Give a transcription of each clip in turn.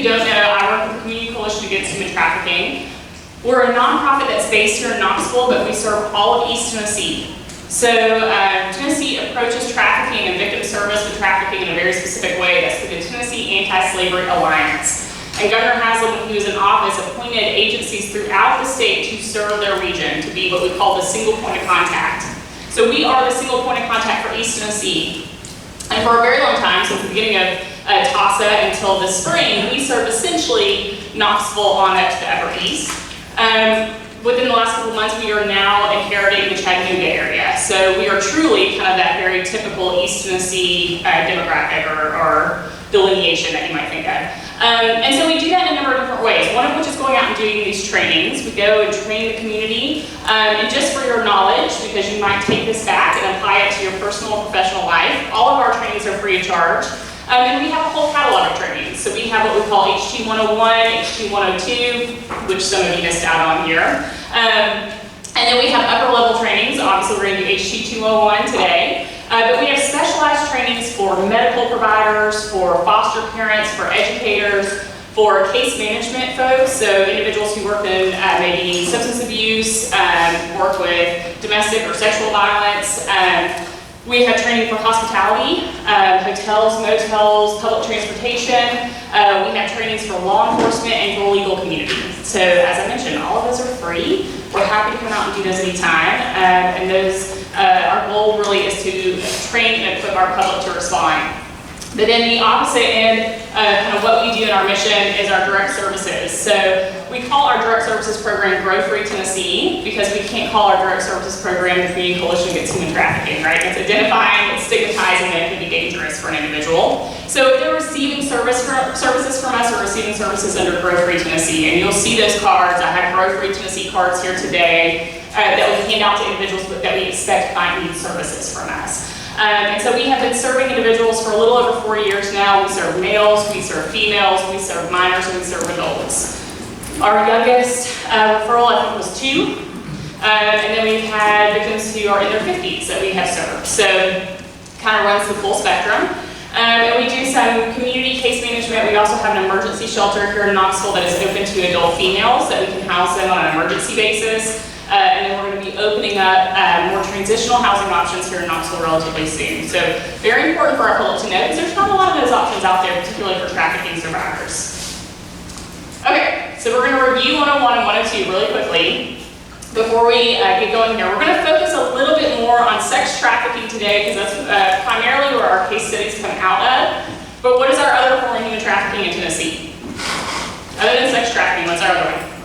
don't know, I work with the Community Coalition Against Human Trafficking. We're a nonprofit that's based here in Knoxville, but we serve all of East Tennessee. So Tennessee approaches trafficking and victim service with trafficking in a very specific way. That's through the Tennessee Anti-Slavery Alliance. And Governor Haslam, when he was in office, appointed agencies throughout the state to serve their region, to be what we call the single point of contact. So we are the single point of contact for East Tennessee. And for a very long time, since the beginning of TASA until this spring, we served essentially Knoxville on up to the Upper East. Within the last couple of months, we are now inheriting the Chattanooga area. So we are truly kind of that very typical East Tennessee demographic or delineation that you might think of. And so we do that in a number of different ways, one of which is going out and doing these trainings. We go and train the community, and just for your knowledge, because you might take this back and apply it to your personal and professional life, all of our trainings are free of charge. And we have a whole catalog of trainings. So we have what we call HT 101, HT 102, which some of you missed out on here. And then we have upper level trainings. Obviously we're going to do HT 201 today. But we have specialized trainings for medical providers, for foster parents, for educators, for case management folks, so individuals who work in maybe substance abuse, work with domestic or sexual violence. We have training for hospitality, hotels, motels, public transportation. We have trainings for law enforcement and for legal community. So as I mentioned, all of those are free. We're happy to come out and do those anytime. And those, our goal really is to train and equip our public to respond. But then the opposite end, kind of what we do in our mission is our direct services. So we call our direct services program Grow Free Tennessee because we can't call our direct services program the Community Coalition Against Human Trafficking, right? It's identifying, it's stigmatizing, and it can be dangerous for an individual. So if they're receiving services from us or receiving services under Grow Free Tennessee, and you'll see those cards. I have Grow Free Tennessee cards here today that we hand out to individuals that we expect might need services from us. And so we have been serving individuals for a little over 4 years now. We serve males, we serve females, we serve minors, and we serve adults. Our youngest referral, I think, was 2. And then we've had victims who are in their 50s that we have served. So kind of runs the full spectrum. And we do some community case management. We also have an emergency shelter here in Knoxville that is open to adult females that we can house them on an emergency basis. And then we're going to be opening up more transitional housing options here in Knoxville relatively soon. So very important for our public to know because there's not a lot of those options out there, particularly for trafficking survivors. Okay, so we're going to review 101 and 102 really quickly before we get going here. We're going to focus a little bit more on sex trafficking today because that's primarily where our case studies come out of. But what is our other form of human trafficking in Tennessee? Other than sex trafficking, what's our other one?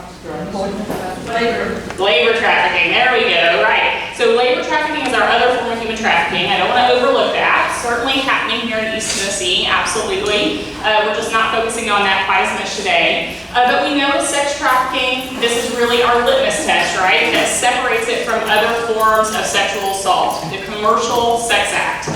Labor trafficking, there we go, right. So labor trafficking is our other form of human trafficking. I don't want to overlook that. Certainly happening here in East Tennessee, absolutely. We're just not focusing on that quite as much today. But we know with sex trafficking, this is really our litmus test, right? That separates it from other forms of sexual assault, the commercial sex act.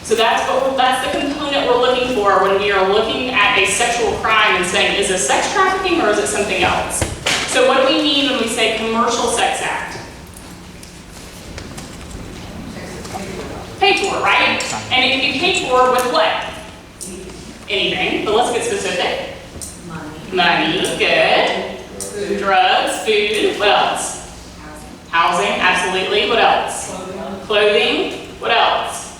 So that's the component we're looking for when we are looking at a sexual crime and saying, is it sex trafficking or is it something else? So what do we mean when we say commercial sex act? Paid for, right? And it can be paid for with what? Anything, but let's get specific. Money, good. Food. Drugs, food, what else? Housing, absolutely. What else? Clothing, what else?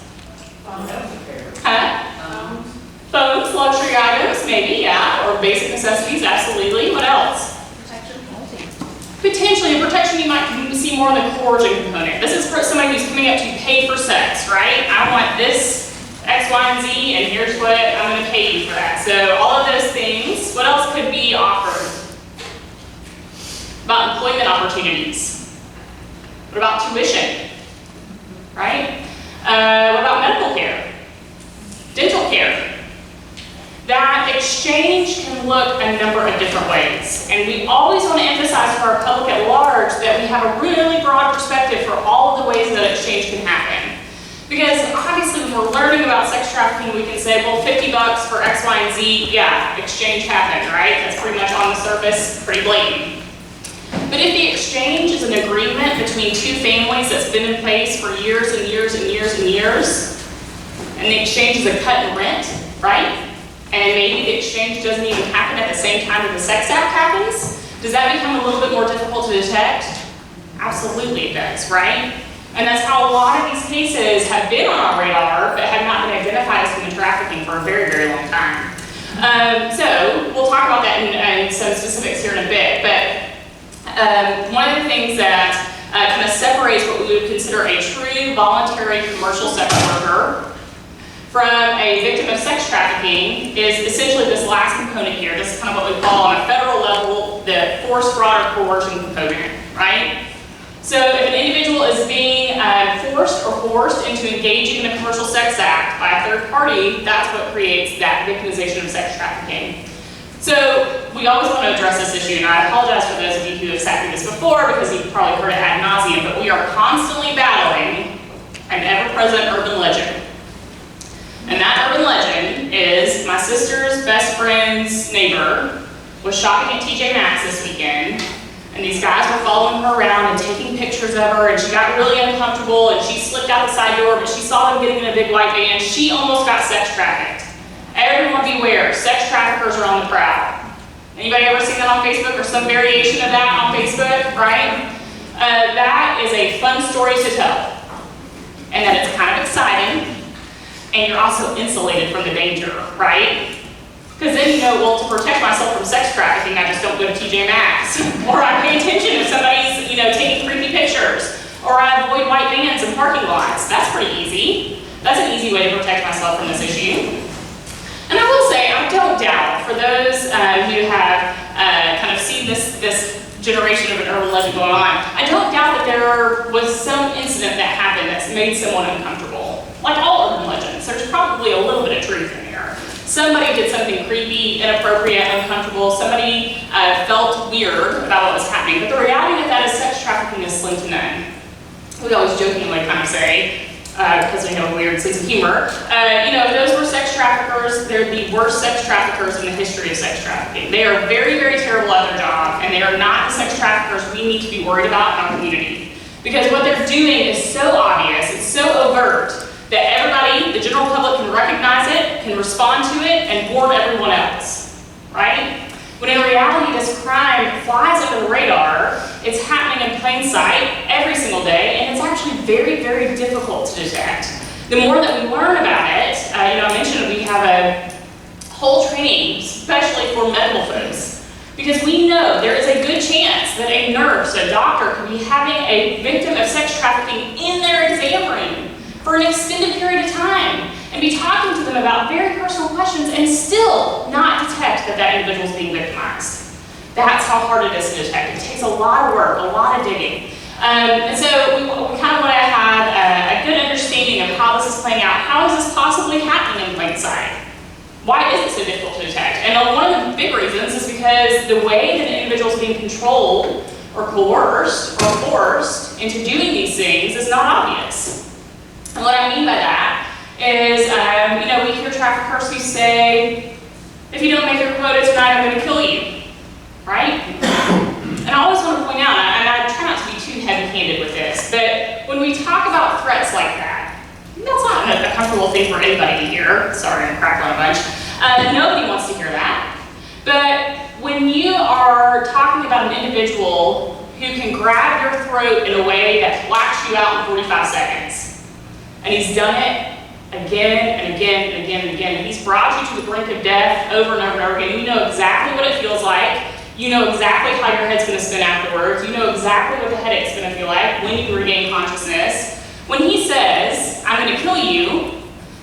Phones, luxury items, maybe, yeah. Or basic necessities, absolutely. What else? Potentially, in protection, you might see more of the coercion component. This is for somebody who's coming up to pay for sex, right? I want this X, Y, and Z, and here's what I'm going to pay you for that. So all of those things. What else could be offered? About employment opportunities. What about tuition? Right? What about medical care? Dental care? That exchange can look a number of different ways. And we always want to emphasize for our public at large that we have a really broad perspective for all of the ways that exchange can happen. Because obviously when we're learning about sex trafficking, we can say, well, $50 for X, Y, and Z, yeah, exchange happened, right? That's pretty much on the surface, pretty blatant. But if the exchange is an agreement between two families that's been in place for years and years and years and years, and the exchange is a cut in rent, right? and maybe the exchange doesn't even happen at the same time that the sex act happens, does that become a little bit more difficult to detect? Absolutely it does, right? And that's how a lot of these cases have been on our radar, but have not been identified as human trafficking for a very, very long time. So we'll talk about that in some specifics here in a bit, but one of the things that kind of separates what we would consider a true voluntary commercial sex worker from a victim of sex trafficking is essentially this last component here. This is kind of what we call on a federal level the force, fraud, or coercion component, right? So if an individual is being forced or coerced into engaging in a commercial sex act by a third party, that's what creates that victimization of sex trafficking. So we always want to address this issue, and I apologize for those of you who have sat through this before because you've probably heard it ad nauseum, but we are constantly battling an ever-present urban legend. And that urban legend is my sister's best friend's neighbor was shopping at TJ Maxx this weekend, and these guys were following her around and taking pictures of her, and she got really uncomfortable, and she slipped out the side door, but she saw them getting in a big white van. She almost got sex trafficked. Everyone beware, sex traffickers are on the prowl. Anybody ever seen that on Facebook or some variation of that on Facebook, right? That is a fun story to tell, and that it's kind of exciting, and you're also insulated from the danger, right? Because then you know, well, to protect myself from sex trafficking, I just don't go to TJ Maxx. Or I pay attention if somebody's, taking creepy pictures. Or I avoid white vans in parking lots. That's pretty easy. That's an easy way to protect myself from this issue. And I will say, I don't doubt, for those who have kind of seen this generation of an urban legend going on, I don't doubt that there was some incident that happened that's made someone uncomfortable. Like all urban legends, there's probably a little bit of truth in there. Somebody did something creepy, inappropriate, uncomfortable. Somebody felt weird about what was happening. But the reality of that is sex trafficking is slim to none. We always jokingly kind of say, because we have a weird sense of humor, if those were sex traffickers, they're the worst sex traffickers in the history of sex trafficking. They are very, very terrible at their job, and they are not the sex traffickers we need to be worried about in our community. Because what they're doing is so obvious, it's so overt, that everybody, the general public, can recognize it, can respond to it, and warn everyone else, right? When in reality, this crime flies under the radar, it's happening in plain sight every single day, and it's actually very, very difficult to detect. The more that we learn about it, I mentioned we have a whole training, especially for medical folks, because we know there is a good chance that a nurse, a doctor, could be having a victim of sex trafficking in their exam room for an extended period of time and be talking to them about very personal questions and still not detect that that individual is being victimized. That's how hard it is to detect. It takes a lot of work, a lot of digging. And so we kind of want to have a good understanding of how this is playing out. How is this possibly happening in plain sight? Why is it so difficult to detect? And one of the big reasons is because the way that an individual is being controlled or coerced or forced into doing these things is not obvious. And what I mean by that is, we hear traffickers who say, if you don't make your quota tonight, I'm going to kill you, right? And I always want to point out, and I try not to be too heavy-handed with this, but when we talk about threats like that, that's not a comfortable thing for anybody to hear. Sorry, I'm crackling a bunch. Nobody wants to hear that. But when you are talking about an individual who can grab your throat in a way that blacks you out in 45 seconds, and he's done it again and again and again and again, and he's brought you to the brink of death over and over and over again. You know exactly what it feels like. You know exactly how your head's going to spin afterwards. You know exactly what the headache's going to feel like when you regain consciousness. When he says, I'm going to kill you,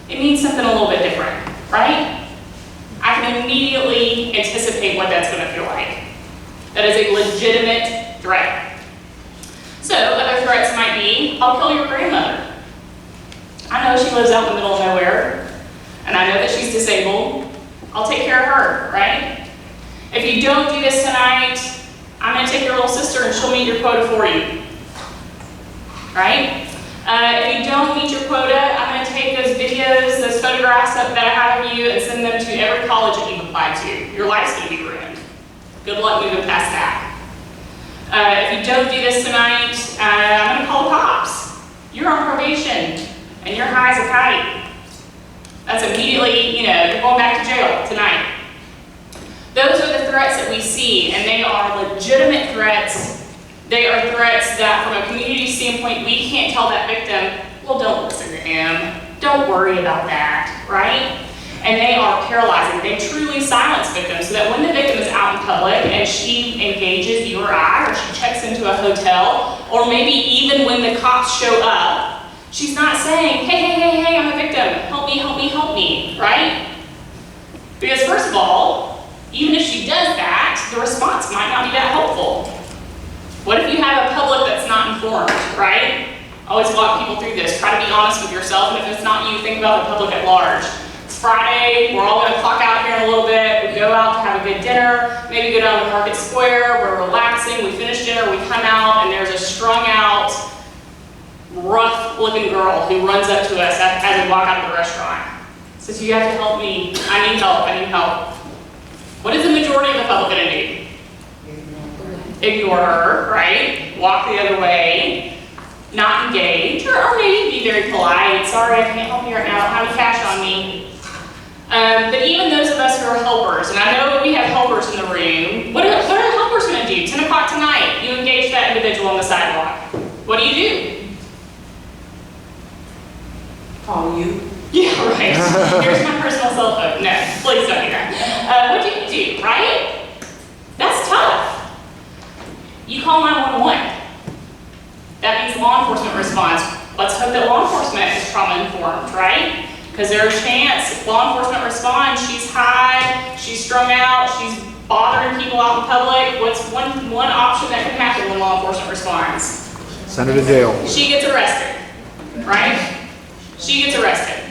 it means something a little bit different, right? I can immediately anticipate what that's going to feel like. That is a legitimate threat. So other threats might be, I'll kill your grandmother. I know she lives out in the middle of nowhere, and I know that she's disabled. I'll take care of her, right? If you don't do this tonight, I'm going to take your little sister and she'll meet your quota for you, right? If you don't meet your quota, I'm going to take those videos, those photographs that I have of you and send them to every college that you've applied to. Your life's going to be ruined. Good luck moving past that. If you don't do this tonight, I'm going to call the cops. You're on probation. And you're high as a kite. That's immediately, you're going back to jail tonight. Those are the threats that we see, and they are legitimate threats. They are threats that, from a community standpoint, we can't tell that victim, well, don't listen to him. Don't worry about that, right? And they are paralyzing. They truly silence victims so that when the victim is out in public and she engages you or I, or she checks into a hotel, or maybe even when the cops show up, she's not saying, hey, I'm a victim. Help me, right? Because first of all, even if she does that, the response might not be that helpful. What if you have a public that's not informed, right? I always walk people through this. Try to be honest with yourself, and if it's not you, think about the public at large. It's Friday, we're all gonna clock out here in a little bit, we go out to have a good dinner, maybe go down to Market Square, we're relaxing, we finish dinner, we come out, and there's a strung out, rough looking girl who runs up to us as we walk out of the restaurant. Says, you have to help me, I need help. What is the majority of the public gonna do? Ignore her, right? Walk the other way. Not engage, or maybe be very polite. Sorry, I can't help you right now. I don't have any cash on me. But even those of us who are helpers, and I know we have helpers in the room, what are helpers going to do? 10 o'clock tonight, you engage that individual on the sidewalk. What do? Call you. Yeah, right. Here's my personal cell phone. No, please don't do that. What do you do, right? That's tough. You call 911. That means law enforcement response. Let's hope that law enforcement is trauma informed, right? Because there's a chance if law enforcement responds, she's high, she's strung out, she's bothering people out in public. What's one option that can happen when law enforcement responds? Send her to jail. She gets arrested, right? She gets arrested.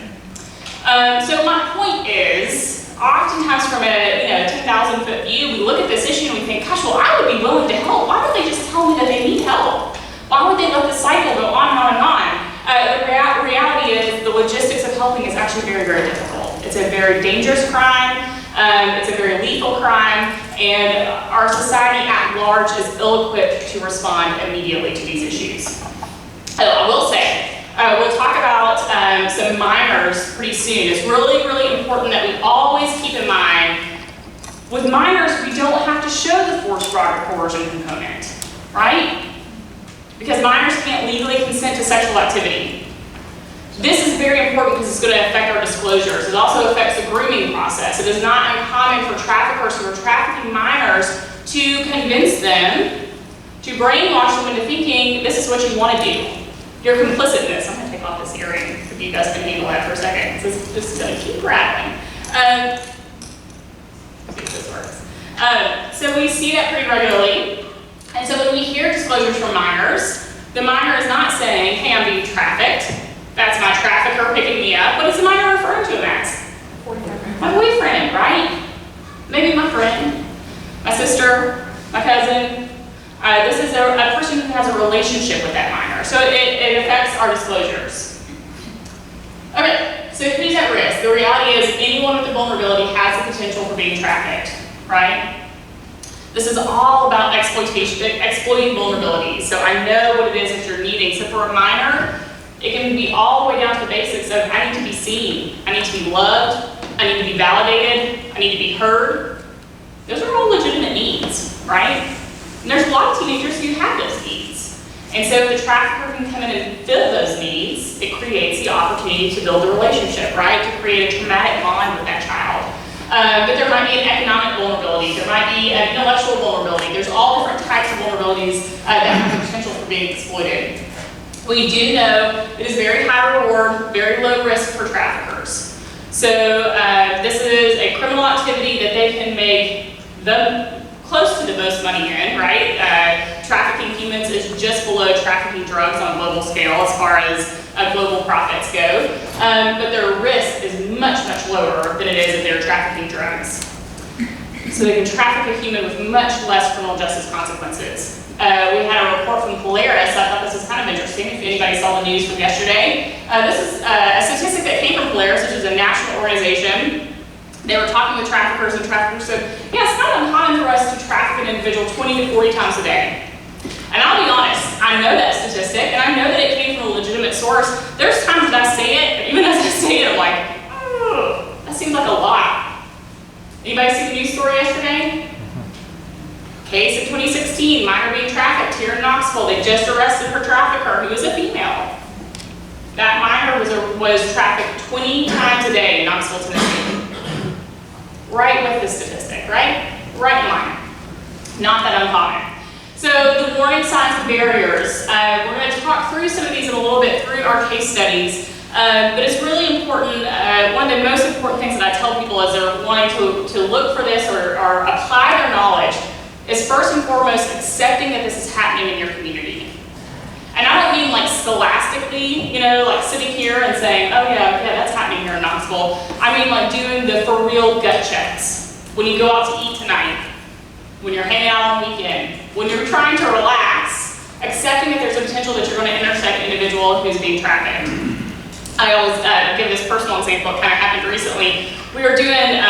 So my point is, oftentimes from a 10,000 foot view, we look at this issue and we think, gosh, well, I would be willing to help. Why don't they just tell me that they need help? Why would they let the cycle go on and on and on? The reality is the logistics of helping is actually very, very difficult. It's a very dangerous crime. It's a very lethal crime. And our society at large is ill-equipped to respond immediately to these issues. I will say, we'll talk about some minors pretty soon. It's really, really important that we always keep in mind, with minors, we don't have to show the force, fraud, or coercion component, right? Because minors can't legally consent to sexual activity. This is very important because it's going to affect our disclosures. It also affects the grooming process. It is not uncommon for traffickers who are trafficking minors to convince them, to brainwash them into thinking this is what you want to do. Your complicitness. I'm going to take off this earring if you guys can handle that for a second. This is going to keep rattling. Let's see if this works. So we see that pretty regularly. And so when we hear disclosures from minors, the minor is not saying, hey, I'm being trafficked. That's my trafficker picking me up. What is the minor referring to him as? My boyfriend, right? Maybe my friend, my sister, my cousin. This is a person who has a relationship with that minor. So it affects our disclosures. Okay, so who's at risk? The reality is anyone with a vulnerability has the potential for being trafficked, right? This is all about exploiting vulnerabilities. So I know what it is that you're needing. So for a minor, it can be all the way down to the basics of I need to be seen, I need to be loved, I need to be validated, I need to be heard. Those are all legitimate needs, right? And there's a lot of teenagers who have those needs. And so if the trafficker can come in and fill those needs, it creates the opportunity to build a relationship, right? To create a traumatic bond with that child. But there might be an economic vulnerability, there might be an intellectual vulnerability. There's all different types of vulnerabilities that have the potential for being exploited. We do know it is very high reward, very low risk for traffickers. So this is a criminal activity that they can make close to the most money in, right? Trafficking humans is just below trafficking drugs on a global scale as far as global profits go. But their risk is much, much lower than it is if they're trafficking drugs. So they can traffic a human with much less criminal justice consequences. We had a report from Polaris. I thought this was kind of interesting if anybody saw the news from yesterday. This is a statistic that came from Polaris, which is a national organization. They were talking with traffickers, and traffickers said, yeah, it's not uncommon for us to traffic an individual 20 to 40 times a day. And I'll be honest, I know that statistic, and I know that it came from a legitimate source. There's times that I say it, but even as I say it, I'm like, That seems like a lot. Anybody see the news story yesterday? Case in 2016, minor being trafficked here in Knoxville. They just arrested her trafficker, who was a female. That minor was trafficked 20 times a day in Knoxville, Tennessee. Right with the statistic, right? Right in line. Not that uncommon. So the warning signs and barriers, we're going to talk through some of these in a little bit through our case studies, but it's really important. One of the most important things that I tell people as they're wanting to look for this or apply their knowledge is first and foremost accepting that this is happening in your community. And I don't mean like scholastically, you know, like sitting here and saying, oh yeah, that's happening here in Knoxville. I mean like doing the for real gut checks. When you go out to eat tonight, when you're hanging out on the weekend, when you're trying to relax, accepting that there's a potential that you're going to intersect an individual who's being trafficked. I always give this personal example. It kind of happened recently. We were doing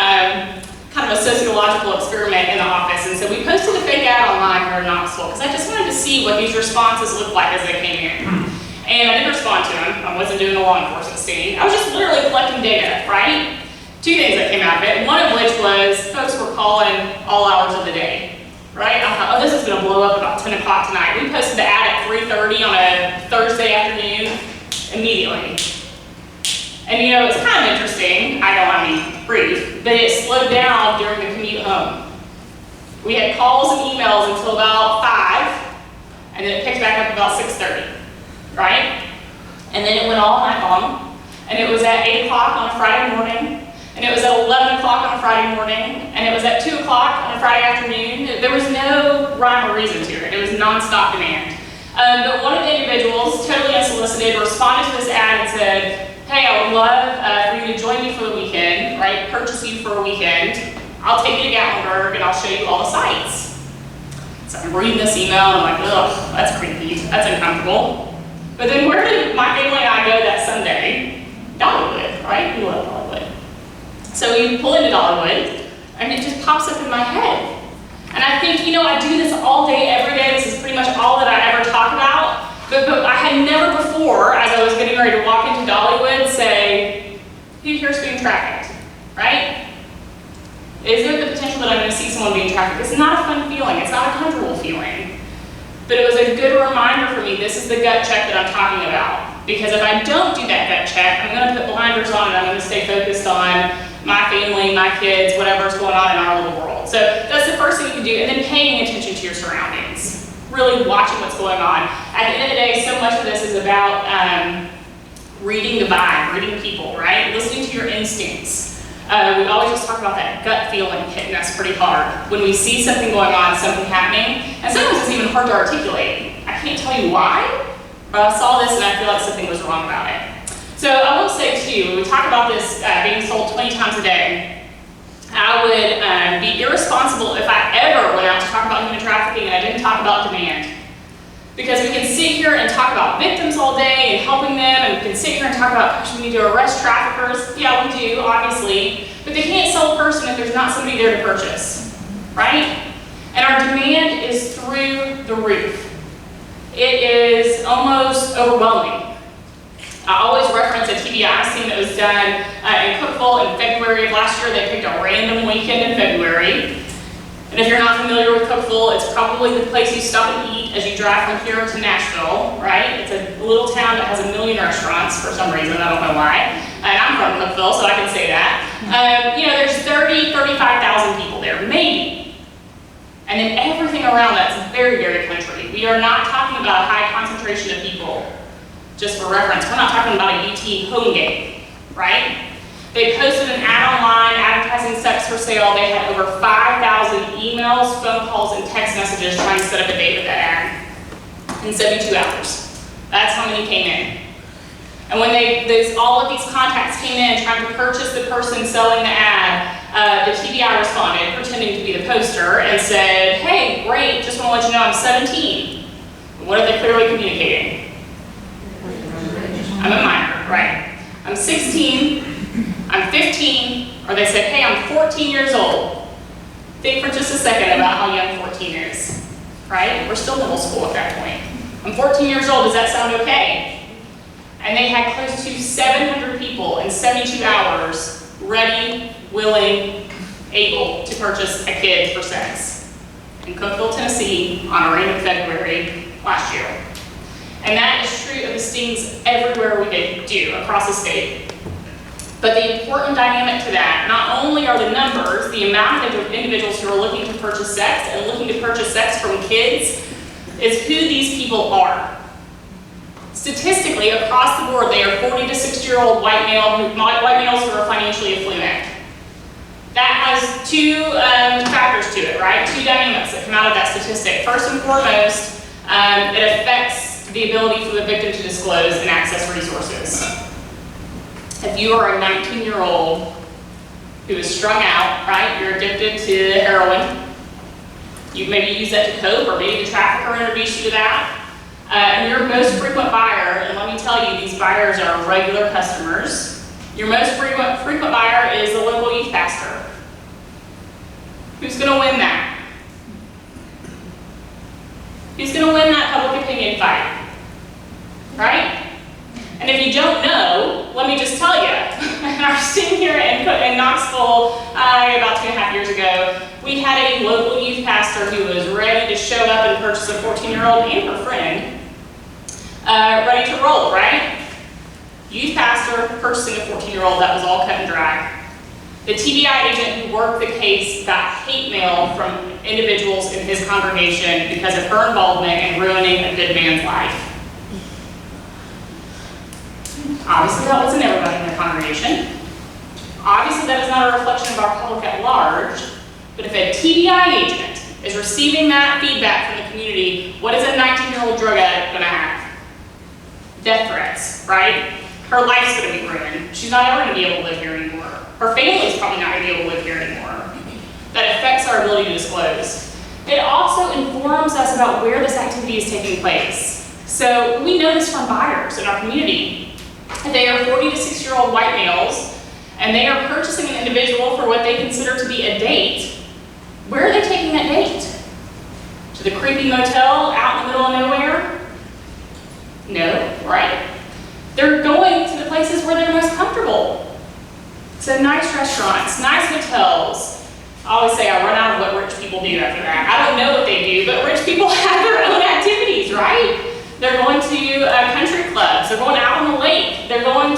kind of a sociological experiment in the office, and so we posted a fake ad online here in Knoxville because I just wanted to see what these responses looked like as they came in. And I didn't respond to them. I wasn't doing a law enforcement sting. I was just literally collecting data, right? Two things that came out of it, one of which was folks were calling all hours of the day, right? I thought, oh, this is going to blow up about 10 o'clock tonight. We posted the ad at 3:30 on a Thursday afternoon immediately. And you know, it's kind of interesting, I don't want to be brief, but it slowed down during the commute home. We had calls and emails until about 5, and then it picked back up about 6:30, right? And then it went all night long, and it was at 8 o'clock on a Friday morning, and it was at 11 o'clock on a Friday morning, and it was at 2 o'clock on a Friday afternoon. There was no rhyme or reason to it. It was nonstop demand. But one of the individuals, totally unsolicited, responded to this ad and said, hey, I would love for you to join me for the weekend, right? Purchase you for a weekend. I'll take you to Gatlinburg and I'll show you all the sites. So I'm reading this email and I'm like, ugh, that's creepy, that's uncomfortable. But then where did my family and I go that Sunday? Dollywood, right? We love Dollywood. So we pull into Dollywood and it just pops up in my head. And I think, you know, I do this all day, every day. This is pretty much all that I ever talk about. But I had never before, as I was getting ready to walk into Dollywood, say, who here's being trafficked, right? Is there the potential that I'm going to see someone being trafficked? It's not a fun feeling. It's not a comfortable feeling. But it was a good reminder for me, this is the gut check that I'm talking about. Because if I don't do that gut check, I'm going to put blinders on and I'm going to stay focused on my family, my kids, whatever's going on in our little world. So that's the first thing you can do. And then paying attention to your surroundings. Really watching what's going on. At the end of the day, so much of this is about reading the vibe, reading people, right? Listening to your instincts. We always just talk about that gut feeling hitting us pretty hard. When we see something going on, something happening, and sometimes it's even hard to articulate. I can't tell you why, but I saw this and I feel like something was wrong about it. So I will say too, when we talk about this being sold 20 times a day, I would be irresponsible if I ever went out to talk about human trafficking and I didn't talk about demand. Because we can sit here and talk about victims all day and helping them, and we can sit here and talk about, gosh, we need to arrest traffickers. Yeah, we do, obviously. But they can't sell a person if there's not somebody there to purchase, right? And our demand is through the roof. It is almost overwhelming. I always reference a TBI scene that was done in Cookeville in February of last year. They picked a random weekend in February. And if you're not familiar with Cookeville, it's probably the place you stop and eat as you drive from here to Nashville, right? It's a little town that has 1 million restaurants for some reason, I don't know why. And I'm from Cookeville, so I can say that. You know, there's 35,000 people there, maybe. And then everything around that's very, very country. We are not talking about a high concentration of people. Just for reference, we're not talking about a UT home game, right? They posted an ad online advertising sex for sale. They had over 5,000 emails, phone calls, and text messages trying to set up a date with that ad in 72 hours. That's how many came in. And when all of these contacts came in trying to purchase the person selling the ad, the TBI responded, pretending to be the poster, and said, hey, great, just want to let you know I'm 17. What are they clearly communicating? I'm a minor, right? I'm 16, I'm 15, or they said, hey, I'm 14 years old. Think for just a second about how young 14 is, right? We're still middle school at that point. I'm 14 years old, does that sound okay? And they had close to 700 people in 72 hours ready, willing, able to purchase a kid for sex in Cookeville, Tennessee on a random February last year. And that is true of the stings everywhere we do across the state. But the important dynamic to that, not only are the numbers, the amount of individuals who are looking to purchase sex and looking to purchase sex from kids, is who these people are. Statistically, across the board, they are 40 to 60-year-old white males who are financially affluent. That has two factors to it, right? Two dynamics that come out of that statistic. First and foremost, it affects the ability for the victim to disclose and access resources. If you are a 19-year-old who is strung out, right? You're addicted to heroin. You maybe use that to cope, or maybe the trafficker introduced you to that. And your most frequent buyer, and let me tell you, these buyers are regular customers. Your most frequent buyer is the local youth pastor. Who's going to win that? Who's going to win that public opinion fight? Right? And if you don't know, let me just tell you, I was sitting here in Knoxville about 2.5 years ago. We had a local youth pastor who was ready to show up and purchase a 14-year-old and her friend, ready to roll, right? Youth pastor purchasing a 14-year-old, that was all cut and dry. The TBI agent who worked the case got hate mail from individuals in his congregation because of her involvement in ruining a good man's life. Obviously, that wasn't everybody in the congregation. Obviously, that is not a reflection of our public at large. But if a TBI agent is receiving that feedback from the community, what is a 19-year-old drug addict going to have? Death threats, right? Her life's going to be ruined. She's not ever going to be able to live here anymore. Her family's probably not going to be able to live here anymore. That affects our ability to disclose. It also informs us about where this activity is taking place. So we know this from buyers in our community. They are 40 to 60-year-old white males, and they are purchasing an individual for what they consider to be a date. Where are they taking that date? To the creepy motel out in the middle of nowhere? No, right? They're going to the places where they're most comfortable. So nice restaurants, nice hotels. I always say I run out of what rich people do after that. I don't know what they do, but rich people have their own activities, right? They're going to country clubs, they're going out on the lake, they're going to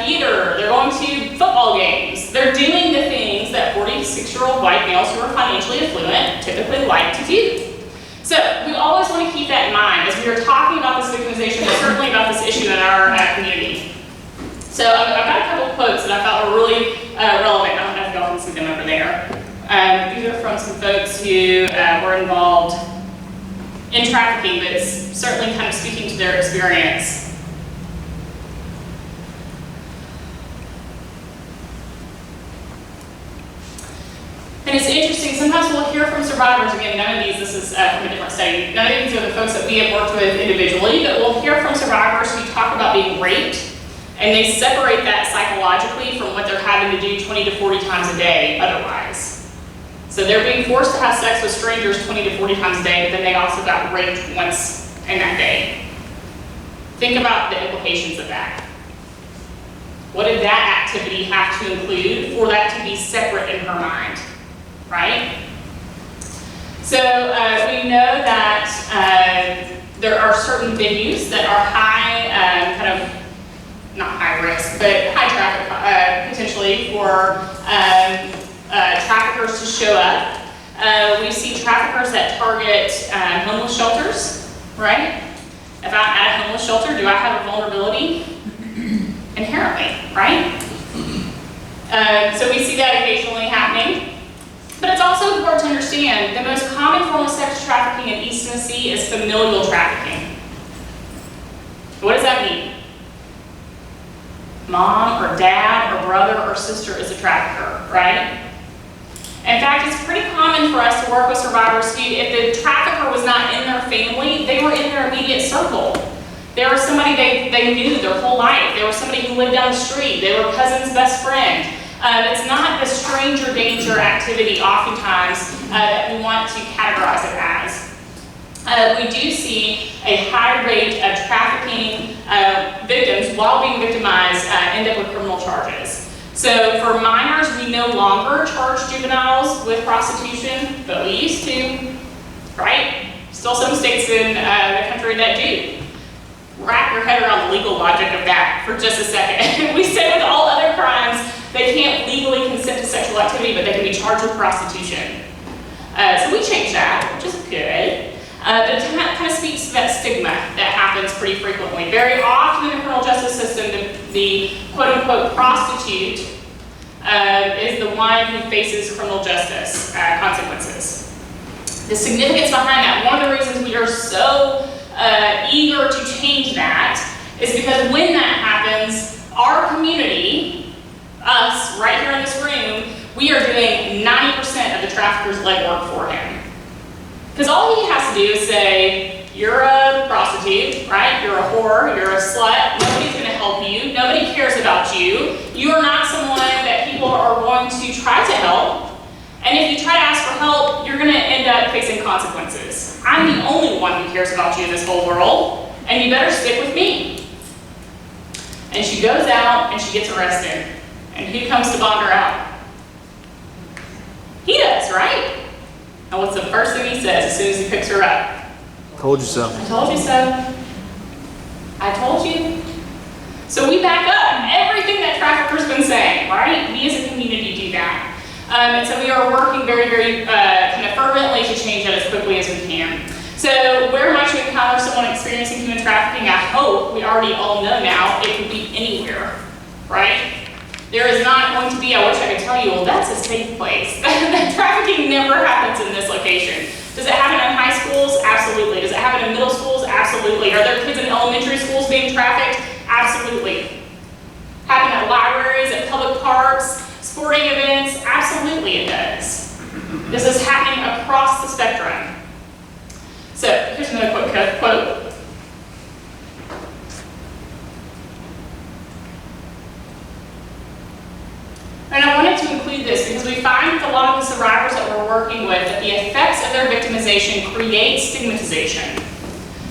theater, they're going to football games. They're doing the things that 40 to 6-year-old white males who are financially affluent typically like to do. So we always want to keep that in mind as we are talking about this victimization, but certainly about this issue in our community. So I've got a couple of quotes that I thought were really relevant. I don't know if y'all can see them over there. These are from some folks who were involved in trafficking, but it's certainly kind of speaking to their experience. And it's interesting, sometimes we'll hear from survivors, again, none of these, this is from a different study, none of these are the folks that we have worked with individually, but we'll hear from survivors who talk about being raped, and they separate that psychologically from what they're having to do 20 to 40 times a day otherwise. So they're being forced to have sex with strangers 20 to 40 times a day, but then they also got raped once in that day. Think about the implications of that. What did that activity have to include for that to be separate in her mind, right? So we know that there are certain venues that are high, kind of, not high risk, but high traffic potentially for traffickers to show up. We see traffickers that target homeless shelters, right? If I'm at a homeless shelter, do I have a vulnerability? Inherently, right? So we see that occasionally happening. But it's also important to understand the most common form of sex trafficking in East Tennessee is familial trafficking. What does that mean? Mom or dad or brother or sister is a trafficker, right? In fact, it's pretty common for us to work with survivors who, if the trafficker was not in their family, they were in their immediate circle. They were somebody they knew their whole life. They were somebody who lived down the street. They were cousin's best friend. It's not the stranger danger activity oftentimes that we want to categorize it as. We do see a high rate of trafficking victims while being victimized end up with criminal charges. So for minors, we no longer charge juveniles with prostitution, but we used to, right? Still some states in the country that do. Wrap your head around the legal logic of that for just a second. We say with all other crimes, they can't legally consent to sexual activity, but they can be charged with prostitution. So we changed that, which is good. But it kind of speaks to that stigma that happens pretty frequently. Very often in the criminal justice system, the quote-unquote prostitute is the one who faces criminal justice consequences. The significance behind that, one of the reasons we are so eager to change that is because when that happens, our community, us right here in this room, we are doing 90% of the trafficker's legwork for him. Because all he has to do is say, you're a prostitute, right? You're a whore, you're a slut, nobody's gonna help you, nobody cares about you, you are not someone that people are going to try to help, and if you try to ask for help, you're gonna end up facing consequences. I'm the only one who cares about you in this whole world, and you better stick with me. And she goes out and she gets arrested. And who comes to bond her out? He does, right? And what's the first thing he says as soon as he picks her up? Told you so. I told you so. I told you. So we back up everything that traffickers been saying, right? We as a community do that. And so we are working very, very kind of fervently to change that as quickly as we can. So where might you encounter someone experiencing human trafficking? I hope we already all know now it could be anywhere, right? There is not going to be, I wish I could tell you, well, that's a safe place. Trafficking never happens in this location. Does it happen in high schools? Absolutely. Does it happen in middle schools? Absolutely. Are there kids in elementary schools being trafficked? Absolutely. Happen at libraries, at public parks, sporting events? Absolutely it does. This is happening across the spectrum. So here's another quick quote. And I wanted to include this because we find with a lot of the survivors that we're working with that the effects of their victimization create stigmatization.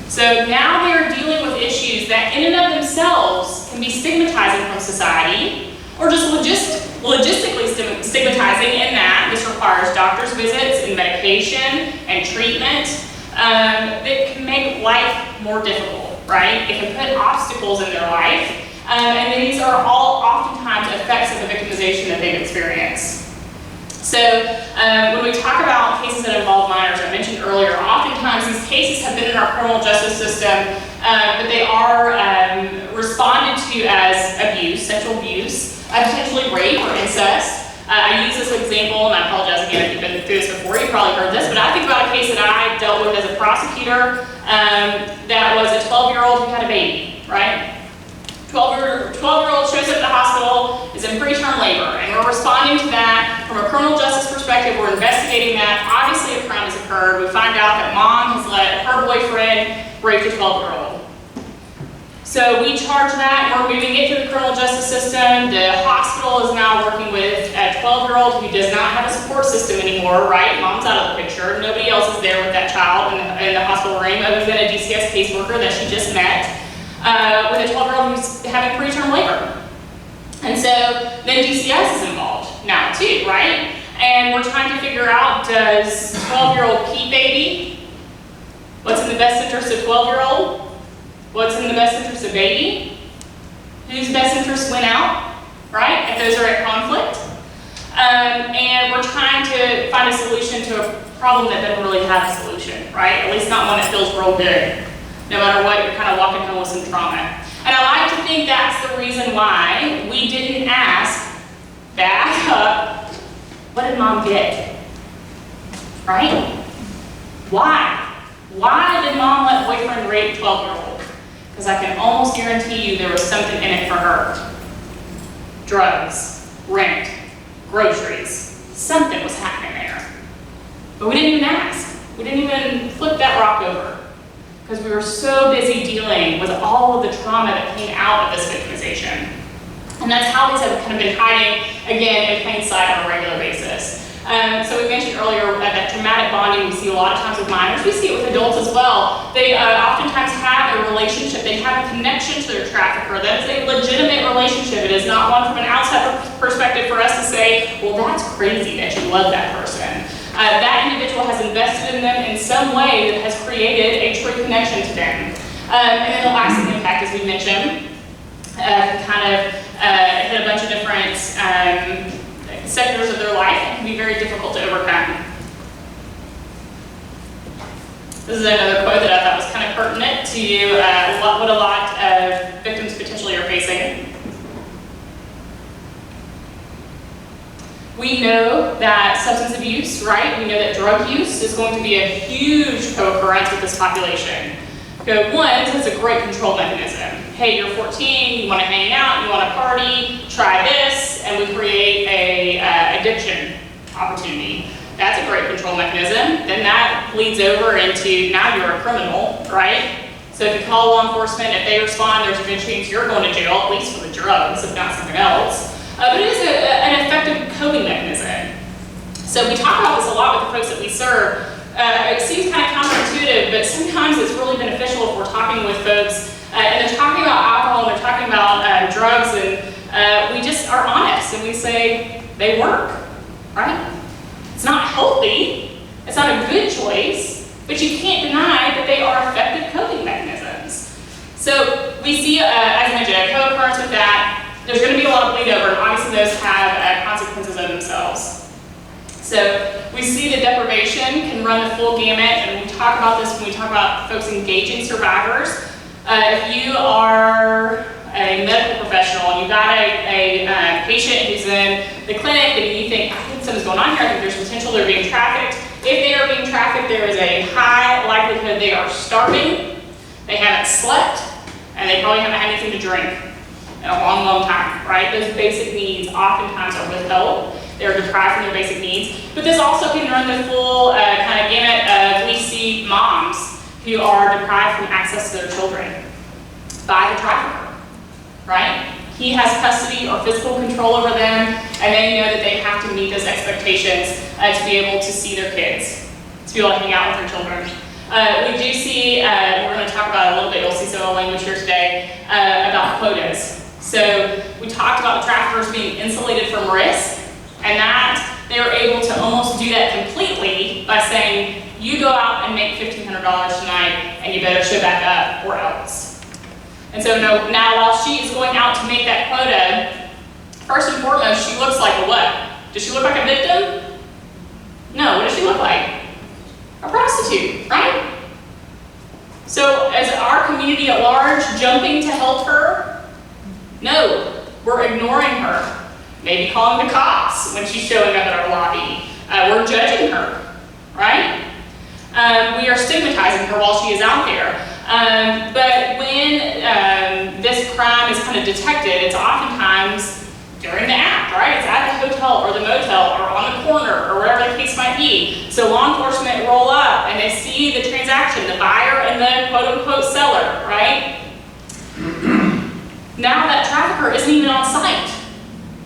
So now they're dealing with issues that in and of themselves can be stigmatizing from society, or just logistically stigmatizing in that this requires doctor's visits and medication and treatment that can make life more difficult, right? It can put obstacles in their life. And these are all oftentimes effects of the victimization that they've experienced. So when we talk about cases that involve minors, I mentioned earlier, oftentimes these cases have been in our criminal justice system, but they are responded to as abuse, sexual abuse, potentially rape or incest. I use this example, and I apologize again if you've been through this before, you probably heard this, but I think about a case that I dealt with as a prosecutor that was a 12-year-old who had a baby, right? 12-year-old shows up at the hospital, is in preterm labor, and we're responding to that from a criminal justice perspective. We're investigating that. Obviously, a crime has occurred. We find out that mom has let her boyfriend rape the 12-year-old. So we charge that, and we're moving it through the criminal justice system. The hospital is now working with a 12-year-old who does not have a support system anymore, right? Mom's out of the picture. Nobody else is there with that child in the hospital room other than a DCS caseworker that she just met. With a 12-year-old who's having preterm labor. And so then DCS is involved now too, right? And we're trying to figure out, does 12-year-old keep baby? What's in the best interest of 12-year-old? What's in the best interest of baby? Whose best interests win out, right? If those are at conflict. And we're trying to find a solution to a problem that doesn't really have a solution, right? At least not one that feels real good. No matter what, you're kind of walking home with some trauma. And I like to think that's the reason why we didn't ask, back up, what did mom get? Right? Why? Why did mom let boyfriend rape 12-year-old? Because I can almost guarantee you there was something in it for her. Drugs, rent, groceries, something was happening there. But we didn't even ask. We didn't even flip that rock over. Because we were so busy dealing with all of the trauma that came out of this victimization. And that's how these have kind of been hiding, again, in plain sight on a regular basis. So we mentioned earlier that traumatic bonding we see a lot of times with minors. We see it with adults as well. They oftentimes have a relationship, they have a connection to their trafficker. That is a legitimate relationship. It is not one from an outside perspective for us to say, well, that's crazy that you love that person. That individual has invested in them in some way that has created a true connection to them. And then the lasting impact, as we mentioned, kind of hit a bunch of different sectors of their life and can be very difficult to overcome. This is another quote that I thought was kind of pertinent to what a lot of victims potentially are facing. We know that substance abuse, right? We know that drug use is going to be a huge co-occurrence with this population. One, it's a great control mechanism. Hey, you're 14, you want to hang out, you want to party, try this, and we create a addiction opportunity. That's a great control mechanism. Then that bleeds over into now you're a criminal, right? So if you call law enforcement, if they respond, there's a good chance you're going to jail, at least for the drugs, if not something else. But it is an effective coping mechanism. So we talk about this a lot with the folks that we serve. It seems kind of counterintuitive, but sometimes it's really beneficial if we're talking with folks and they're talking about alcohol and they're talking about drugs, and we just are honest and we say they work, right? It's not healthy, it's not a good choice, but you can't deny that they are effective coping mechanisms. So we see, as I mentioned, a co-occurrence with that. There's going to be a lot of bleed over, and obviously those have consequences of themselves. So we see the deprivation can run the full gamut, and we talk about this when we talk about folks engaging survivors. If you are a medical professional and you've got a patient who's in the clinic and you think, I think something's going on here, I think there's potential they're being trafficked. If they are being trafficked, there is a high likelihood they are starving, they haven't slept, and they probably haven't had anything to drink in a long, long time, right? Those basic needs oftentimes are withheld. They're deprived from their basic needs. But this also can run the full kind of gamut of, we see moms who are deprived from access to their children by the trafficker, right? He has custody or physical control over them, and they know that they have to meet those expectations to be able to see their kids, to be able to hang out with their children. We do see, we're going to talk about it a little bit, you'll see some of the language here today, about quotas. So we talked about the traffickers being insulated from risk, and that they were able to almost do that completely by saying, you go out and make $1,500 tonight, and you better show back up or else. And so now while she is going out to make that quota, first and foremost, she looks like a what? Does she look like a victim? No, what does she look like? A prostitute, right? So is our community at large jumping to help her? No, we're ignoring her. Maybe calling the cops when she's showing up at our lobby. We're judging her, right? We are stigmatizing her while she is out there. But when this crime is kind of detected, it's oftentimes during the act, right? It's at the hotel or the motel or on the corner or whatever the case might be. So law enforcement roll up and they see the transaction, the buyer and the quote-unquote seller, right? Now that trafficker isn't even on site.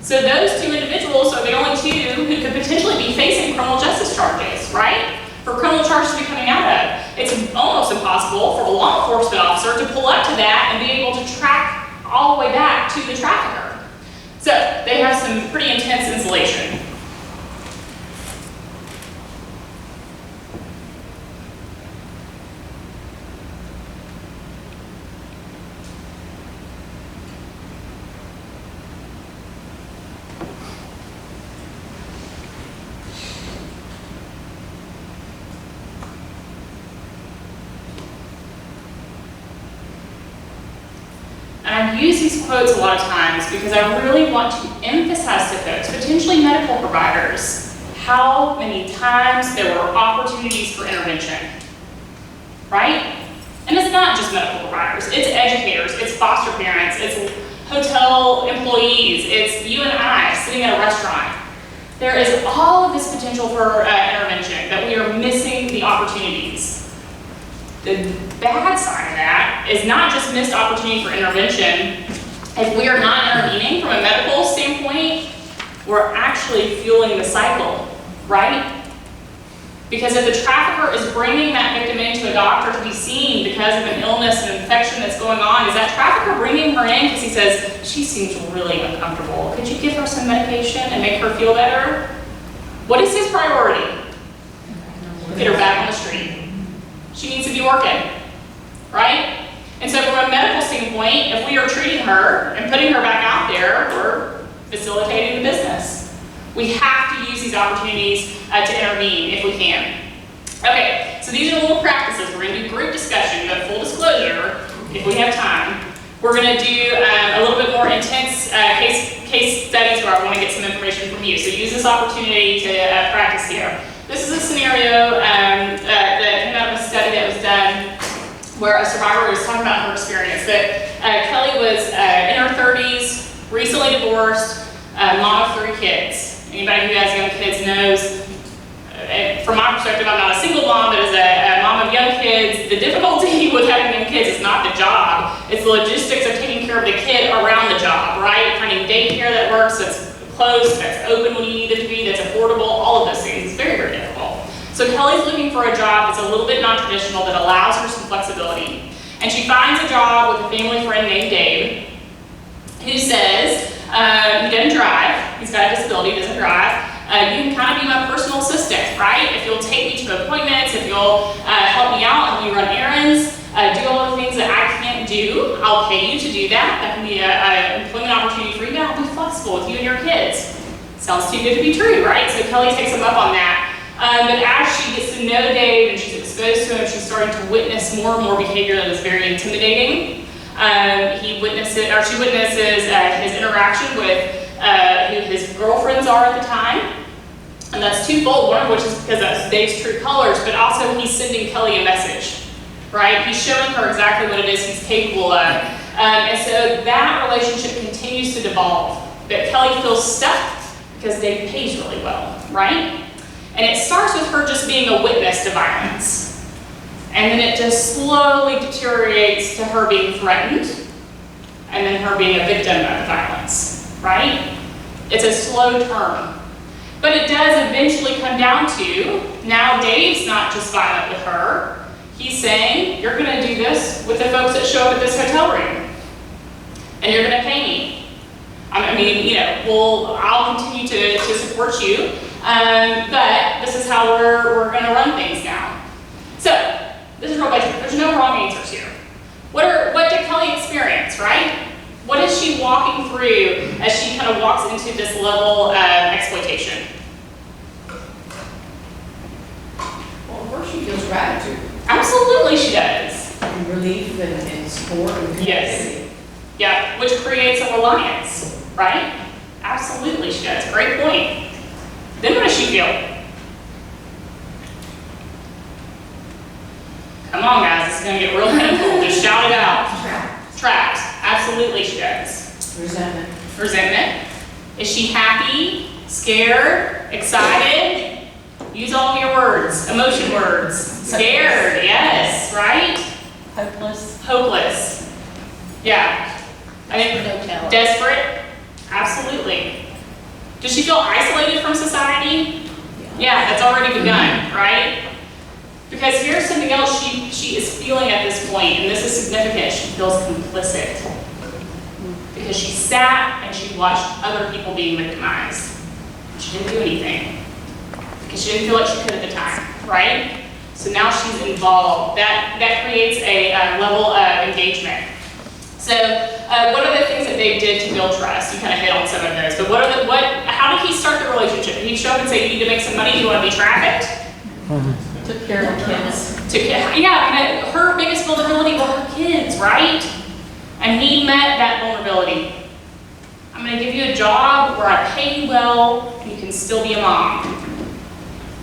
So those two individuals are the only two who could potentially be facing criminal justice charges, right? For criminal charges to be coming out of. It's almost impossible for a law enforcement officer to pull up to that and be able to track all the way back to the trafficker. So they have some pretty intense insulation. And I use these quotes a lot of times because I really want to emphasize to folks, potentially medical providers, how many times there were opportunities for intervention, right? And it's not just medical providers, it's educators, it's foster parents, it's hotel employees, it's you and I sitting at a restaurant. There is all of this potential for intervention, that we are missing the opportunities. The bad side of that is not just missed opportunity for intervention. If we are not intervening from a medical standpoint, we're actually fueling the cycle right? Because if the trafficker is bringing that victim into a doctor to be seen because of an illness and infection that's going on, is that trafficker bringing her in because he says, she seems really uncomfortable. Could you give her some medication and make her feel better? What is his priority? Get her back on the street. She needs to be working, right? And so from a medical standpoint, if we are treating her and putting her back out there, we're facilitating the business. We have to use these opportunities to intervene if we can. Okay, so these are little practices. We're going to do group discussion, but full disclosure, if we have time, we're going to do a little bit more intense case studies where I want to get some information from you. So use this opportunity to practice here. This is a scenario that came out of a study that was done where a survivor was talking about her experience. That Kelly was in her 30s, recently divorced, mom of 3 kids. Anybody who has young kids knows, from my perspective, I'm not a single mom, but as a mom of young kids, the difficulty with having young kids is not the job, it's the logistics of taking care of the kid around the job, right? Finding daycare that works, that's close, that's open when you need it to be, that's affordable, all of those things. It's very, very difficult. So Kelly's looking for a job that's a little bit non-traditional, that allows her some flexibility. And she finds a job with a family friend named Dave, who says, he doesn't drive, he's got a disability, he doesn't drive. You can kind of be my personal assistant, right? If you'll take me to appointments, if you'll help me out, help me run errands, do all the things that I can't do, I'll pay you to do that. That can be an employment opportunity for you. I'll be flexible with you and your kids. Sounds too good to be true, right? So Kelly takes him up on that. But as she gets to know Dave and she's exposed to him, she's starting to witness more and more behavior that is very intimidating. She witnesses his interaction with who his girlfriends are at the time. And that's twofold, one of which is because that's Dave's true colors, but also he's sending Kelly a message, right? He's showing her exactly what it is he's capable of. And so that relationship continues to devolve. But Kelly feels stuck because Dave pays really well, right? And it starts with her just being a witness to violence. And then it just slowly deteriorates to her being threatened, and then her being a victim of violence, right? It's a slow turn. But it does eventually come down to, now Dave's not just violent with her, he's saying, you're gonna do this with the folks that show up at this hotel room, and you're gonna pay me. I mean, I'll continue to support you, but this is how we're gonna run things now. So, this is real basic. There's no wrong answers here. What did Kelly experience, right? What is she walking through as she kind of walks into this level of exploitation? Well, first she feels gratitude. Absolutely she does. And relief and support and connectivity. Yes. Yeah, which creates a reliance, right? Absolutely she does. Great point. Then what does she feel? Come on, guys, this is going to get real painful. Just shout it out. Trapped. Absolutely she does. Resentment. Resentment. Is she happy, scared, excited? Use all of your words, emotion words. Scared, yes, right? Hopeless. Hopeless. Yeah. I think desperate. Absolutely. Does she feel isolated from society? Yeah, that's already begun, right? Because here's something else she is feeling at this point, and this is significant. She feels complicit. Because she sat and she watched other people being victimized. She didn't do anything. Because she didn't feel like she could at the time, right? So now she's involved. That creates a level of engagement. So what are the things that they did to build trust? You kind of hit on some of those, but how did he start the relationship? Did he show up and say, you need to make some money, do you want to be trafficked? Took care of the kids. Her biggest vulnerability were her kids, right? And he met that vulnerability. I'm going to give you a job where I pay you well, and you can still be a mom.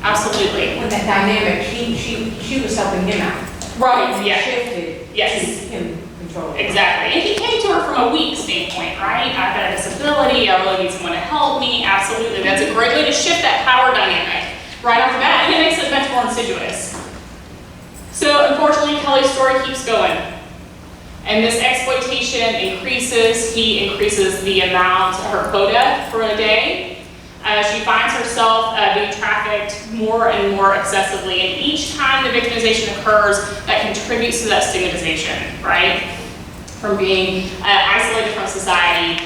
Absolutely. With that dynamic, she was helping him out. Right, yeah. Shifted Yes. to him controlling. Exactly. And he came to her from a weak standpoint, right? I've got a disability, I really need someone to help me. Absolutely. That's a great way to shift that power dynamic right off the bat, and it makes it much more insidious. So unfortunately, Kelly's story keeps going. And this exploitation increases. He increases the amount, her quota for a day. She finds herself being trafficked more and more excessively, and each time the victimization occurs, that contributes to that stigmatization, right? From being isolated from society.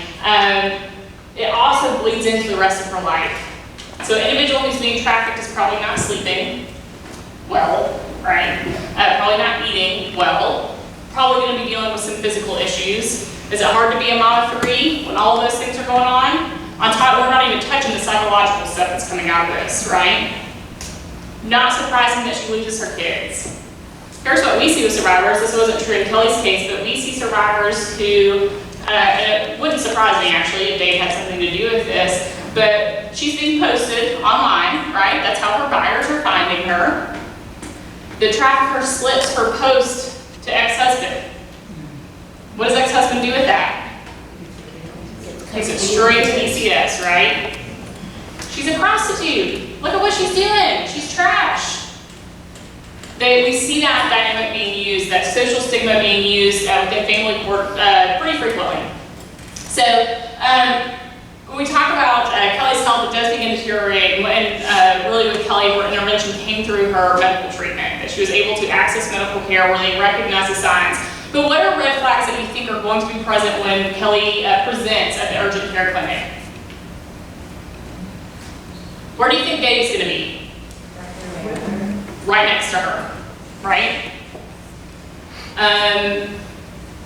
It also bleeds into the rest of her life. So an individual who's being trafficked is probably not sleeping well, right? Probably not eating well. Probably going to be dealing with some physical issues. Is it hard to be a mom of 3 when all of those things are going on? On top, we're not even touching the psychological stuff that's coming out of this, right? Not surprising that she loses her kids. Here's what we see with survivors. This wasn't true in Kelly's case, but we see survivors who, and it wouldn't surprise me actually if they had something to do with this, but she's being posted online, right? That's how her buyers are finding her. The trafficker slips her post to ex-husband. What does ex-husband do with that? Takes it straight to ECS, right? She's a prostitute. Look at what she's doing. She's trash. We see that dynamic being used, that social stigma being used within family court pretty frequently. So when we talk about Kelly's health, it does begin to deteriorate, and really with Kelly, her intervention came through her medical treatment, that she was able to access medical care where they recognize the signs. But what are red flags that you think are going to be present when Kelly presents at the urgent care clinic? Where do you think Dave's going to be? Right next to her, right?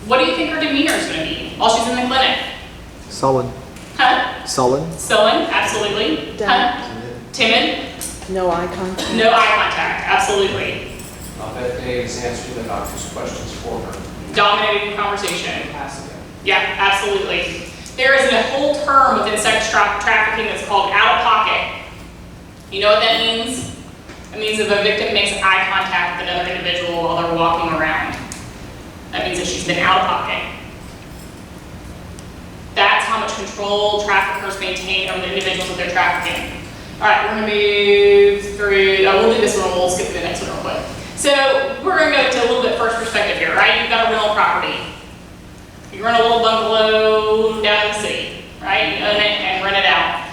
What do you think her demeanor is going to be while she's in the clinic? Sullen. Huh? Sullen. Sullen, absolutely. Huh? Timid? No eye contact. No eye contact, absolutely. I'll bet Dave's answering the doctor's questions for her. Dominating the conversation. Passive. Yeah, absolutely. There is a whole term within sex trafficking that's called out of pocket. You know what that means? It means if a victim makes eye contact with another individual while they're walking around. That means that she's been out of pocket. That's how much control traffickers maintain over the individuals that they're trafficking. All right, we're gonna move through, we'll do this one, we'll skip to the next one real quick. So we're gonna go to a little bit first perspective here, right? You've got a rental property. You rent a little bungalow down in the city, right? You own it and rent it out.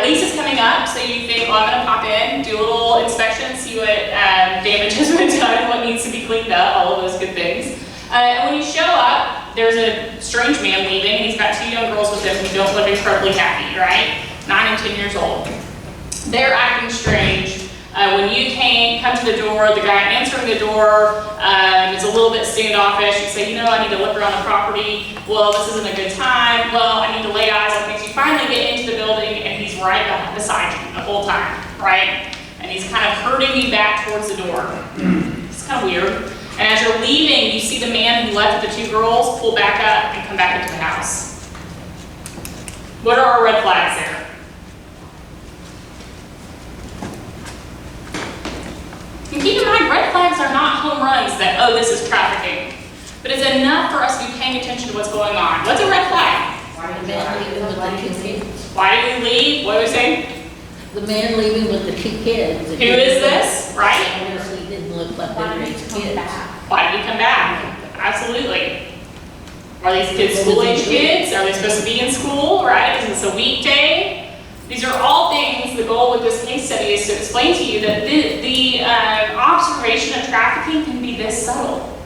Lease is coming up, so you think, well, I'm gonna pop in, do a little inspection, see what damage has been done, what needs to be cleaned up, all of those good things. And when you show up, there's a strange man leaving, and he's got 2 young girls with him who don't look incredibly happy, right? 9 and 10 years old. They're acting strange. When you come to the door, the guy answering the door is a little bit standoffish. You say, I need to look around the property. Well, this isn't a good time. Well, I need to lay eyes on things. You finally get into the building, and he's right beside you the whole time, right? And he's kind of herding you back towards the door. It's kind of weird. And as you're leaving, you see the man who left the 2 girls pull back up and come back into the house. What are our red flags there? And keep in mind, red flags are not home runs that, oh, this is trafficking. But it's enough for us to be paying attention to what's going on. What's a red flag? The man leaving with the 2 kids. Why did we leave? What do we say? The man leaving with the 2 kids. Who is this, right? Obviously didn't look like they were his kids. Why did he come back? Absolutely. Are these kids school-age kids? Are they supposed to be in school, right? Is this a weekday? These are all things, the goal with this case study is to explain to you that the observation of trafficking can be this subtle.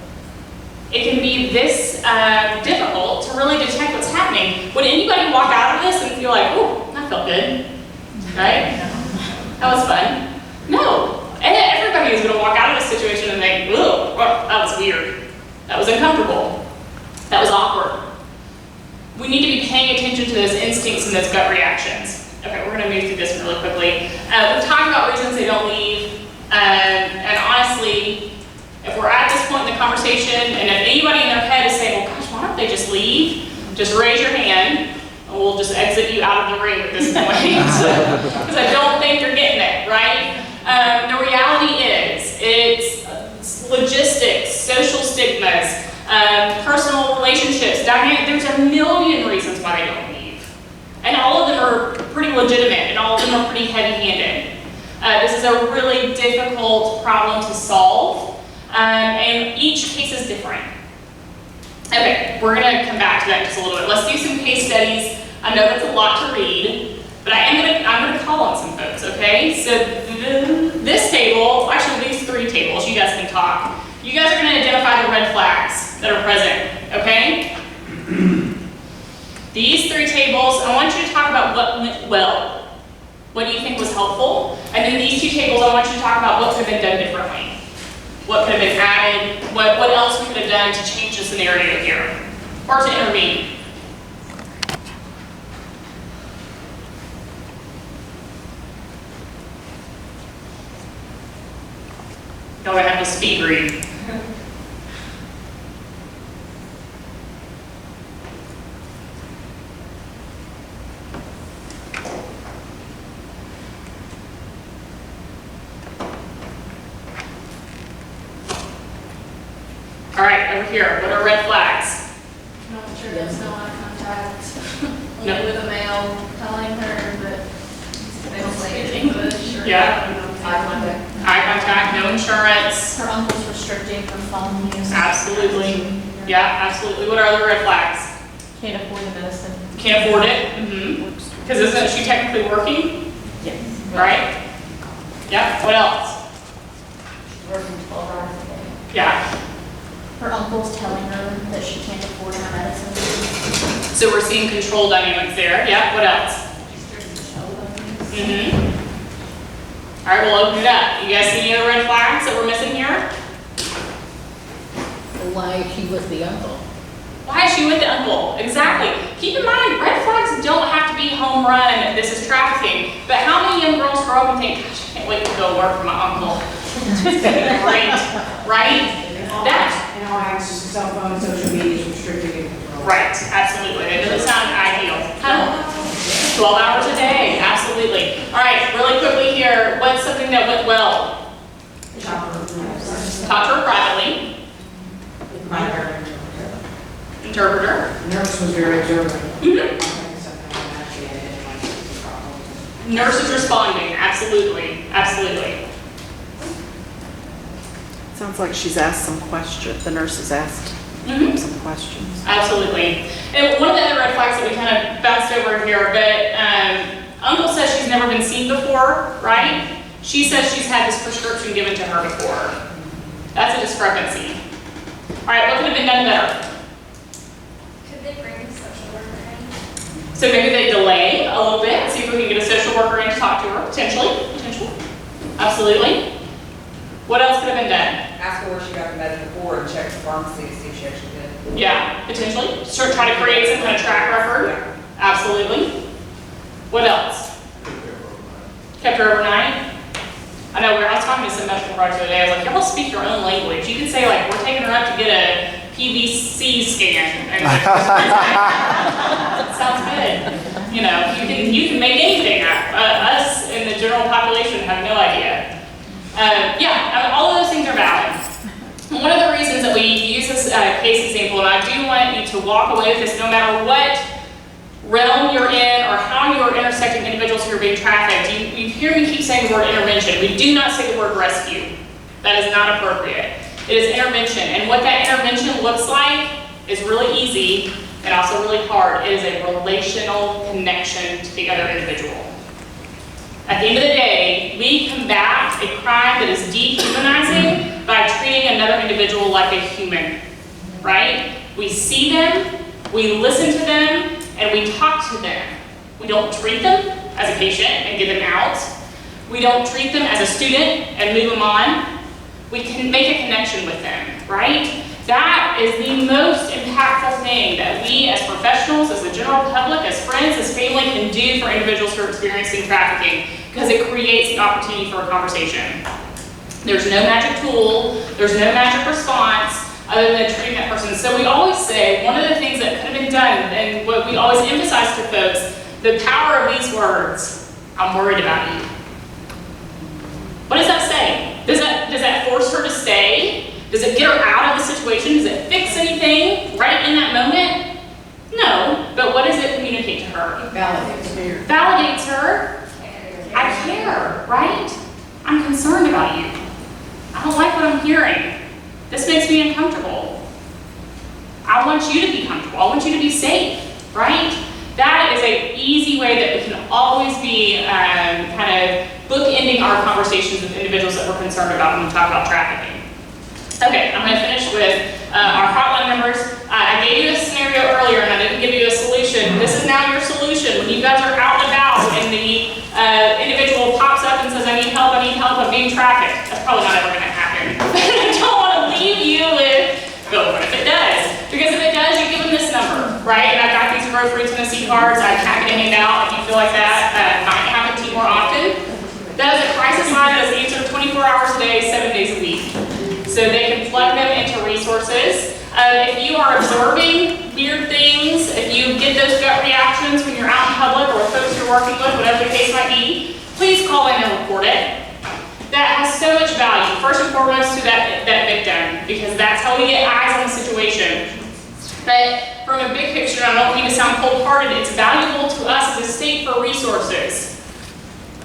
It can be this difficult to really detect what's happening. Would anybody walk out of this and feel like, oh, that felt good, right? That was fun. No, everybody is gonna walk out of this situation and think, oh, that was weird. That was uncomfortable. That was awkward. We need to be paying attention to those instincts and those gut reactions. Okay, we're going to move through this really quickly. We've talked about reasons they don't leave, and honestly, if we're at this point in the conversation, and if anybody in their head is saying, well, gosh, why don't they just leave? Just raise your hand, and we'll just exit you out of the room at this point, because I don't think you're getting it, right? The reality is, it's logistics, social stigmas, personal relationships, dynamic. There's a million reasons why they don't leave. And all of them are pretty legitimate, and all of them are pretty heavy-handed. This is a really difficult problem to solve, and each case is different. Okay, we're gonna come back to that in just a little bit. Let's do some case studies. I know that's a lot to read, But I'm gonna call on some folks, okay? So this table, actually these 3 tables, you guys can talk. You guys are gonna identify the red flags that are present, okay? These 3 tables, I want you to talk about what went well. What do you think was helpful? And then these 2 tables, I want you to talk about what could have been done differently. What could have been added, what else we could have done to change the scenario here, or to intervene. Y'all gonna have to speed read. All right, over here, what are red flags? Not sure there's no eye contact. No. Only with a male telling her, but they don't say anything bush or. Yeah. Eye contact. Eye contact, no insurance. Her uncle's restricting her phone use. Absolutely. Yeah, absolutely. What are other red flags? Can't afford the medicine. Can't afford it. Because isn't she technically working? Yes. Right? Yeah, what else? Working 12 hours a day. Yeah. Her uncle's telling her that she can't afford her medicine. So we're seeing control dynamics there. Yeah, what else? All right, we'll open it up. You guys see any other red flags that we're missing here? Why is she with the uncle? Why is she with the uncle? Exactly. Keep in mind, red flags don't have to be home run, this is trafficking. But how many young girls grow up and think, gosh, I can't wait to go work for my uncle. It's gonna be great, right? That's And all access to cell phone, social media is restricted and controlled. right, absolutely. That doesn't sound ideal. 12 hours a day, absolutely. All right, really quickly here, what's something that went well? Talk to her privately. With my parent. Interpreter. Nurse was very observant. Mhm. Nurse is responding, absolutely, absolutely. Sounds like she's asked some questions, the nurse has asked Mhm. some questions. Absolutely. And one of the other red flags that we kind of bounced over here, but Uncle says she's never been seen before, right? She says she's had this prescription given to her before. That's a discrepancy. All right, what could have been done better? Could they bring a social worker in? So maybe they delay a little bit, see if we can get a social worker in to talk to her, potentially. Absolutely. What else could have been done? Ask her where she got the medicine before and check the pharmacy to see if she actually did. Yeah, potentially. Sort try to create some kind of track record. Absolutely. What else? Kept her overnight. I know, I was talking to some medical providers the other day. I was like, y'all speak your own language. You can say like, we're taking her up to get a PVC scan. And sounds good. You know, you can make anything up. Us in the general population have no idea. All of those things are valid. One of the reasons that we use this case example, and I do want you to walk away with this no matter what realm you're in or how you're intersecting individuals who are being trafficked. You hear me keep saying the word intervention. We do not say the word rescue. That is not appropriate. It is intervention. And what that intervention looks like is really easy and also really hard. It is a relational connection to the other individual. At the end of the day, we combat a crime that is dehumanizing by treating another individual like a human, right? We see them, we listen to them, and we talk to them. We don't treat them as a patient and get them out. We don't treat them as a student and move them on. We can make a connection with them, right? That is the most impactful thing that we as professionals, as the general public, as friends, as family can do for individuals who are experiencing trafficking, because it creates the opportunity for a conversation. There's no magic tool, there's no magic response other than treating that person. So we always say, one of the things that could have been done, and what we always emphasize to folks, the power of these words, I'm worried about you. What does that say? Does that force her to stay? Does it get her out of the situation? Does it fix anything right in that moment? No, but what does it communicate to her? Validates. Validates her. I care, right? I'm concerned about you. I don't like what I'm hearing. This makes me uncomfortable. I want you to be comfortable. I want you to be safe, right? That is an easy way that we can always be kind of bookending our conversations with individuals that we're concerned about when we talk about trafficking. Okay, I'm going to finish with our hotline numbers. I gave you a scenario earlier and I didn't give you a solution. This is now your solution. When you guys are out and about and the individual pops up and says, I need help, I'm being trafficked. That's probably not ever going to happen. I don't want to leave you with, go, what if it does? Because if it does, you give them this number, right? And I've got these Grocery Tennessee cards. I'm happy to hand out if you feel like that. Might happen to you more often. That is a crisis line that is answered 24 hours a day, 7 days a week. So they can plug them into resources. If you are observing weird things, if you get those gut reactions when you're out in public or with folks you're working with, whatever the case might be, please call in and report it. That has so much value, first and foremost to that victim, because that's how we get eyes on the situation. But from a big picture, I don't mean to sound cold-hearted, it's valuable to us as a state for resources.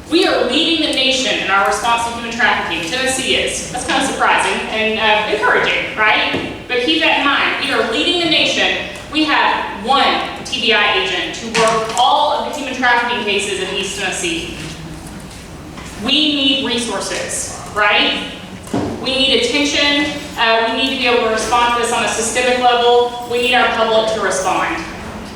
We are leading the nation in our response to human trafficking. Tennessee is. That's kind of surprising and encouraging, right? But keep that in mind. We are leading the nation. We have one TBI agent to work all of the human trafficking cases in East Tennessee. We need resources, right? We need attention. We need to be able to respond to this on a systemic level. We need our public to respond.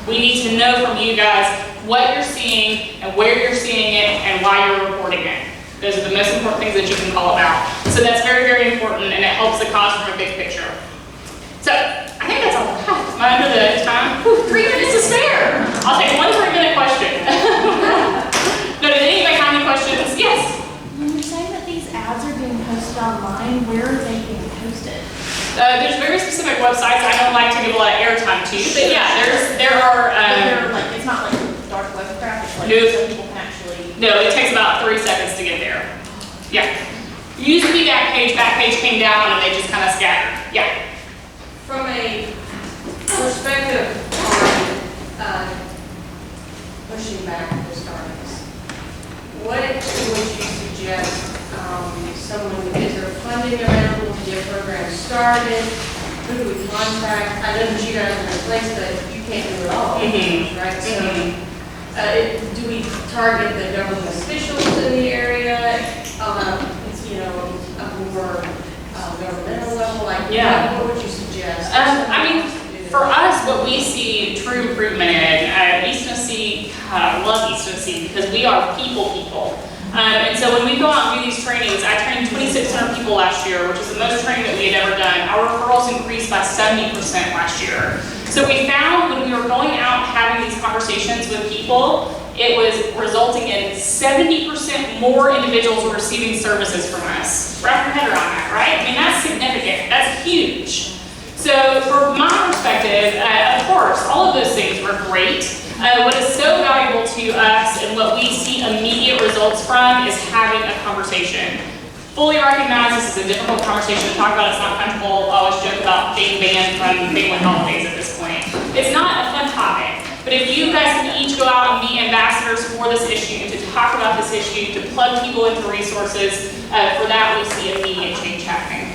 We need to know from you guys what you're seeing and where you're seeing it and why you're reporting it. Those are the most important things that you can call about. So that's very, very important, and it helps the cause from a big picture. So I think that's all I have. Am I under the time? Whew, 3 minutes to spare. I'll take one 3-minute question. No, did anybody have any questions? Yes. When you're saying that these ads are being posted online, where are they being posted? There's very specific websites I don't like to give a lot of airtime to, but yeah, there are. They're like, it's not like dark web crap, it's like No. so people can actually. No, it takes about 3 seconds to get there. Yeah. Usually back page came down and they just kind of scattered. Yeah. From a perspective on pushing back this darkness, what would you suggest someone, is there funding available to get programs started? Who do we contact? I know that you guys are in place, but you can't do it all, right? So do we target the government officials in the area? You know, a more governmental level? Like, Yeah. what would you suggest? I mean, for us, what we see true improvement in, East Tennessee, I love East Tennessee because we are people. And so when we go out and do these trainings, I trained 2,600 people last year, which is the most training that we had ever done. Our referrals increased by 70% last year. So we found when we were going out and having these conversations with people, it was resulting in 70% more individuals were receiving services from us. Wrap your head around that, right? I mean, that's significant. That's huge. So from my perspective, of course, all of those things were great. What is so valuable to us and what we see immediate results from is having a conversation. Fully recognize this is a difficult conversation to talk about. It's not comfortable. I always joke about being banned from family holidays at this point. It's not a fun topic. But if you guys can each go out and be ambassadors for this issue, to talk about this issue, to plug people into resources, for that we see immediate change happening.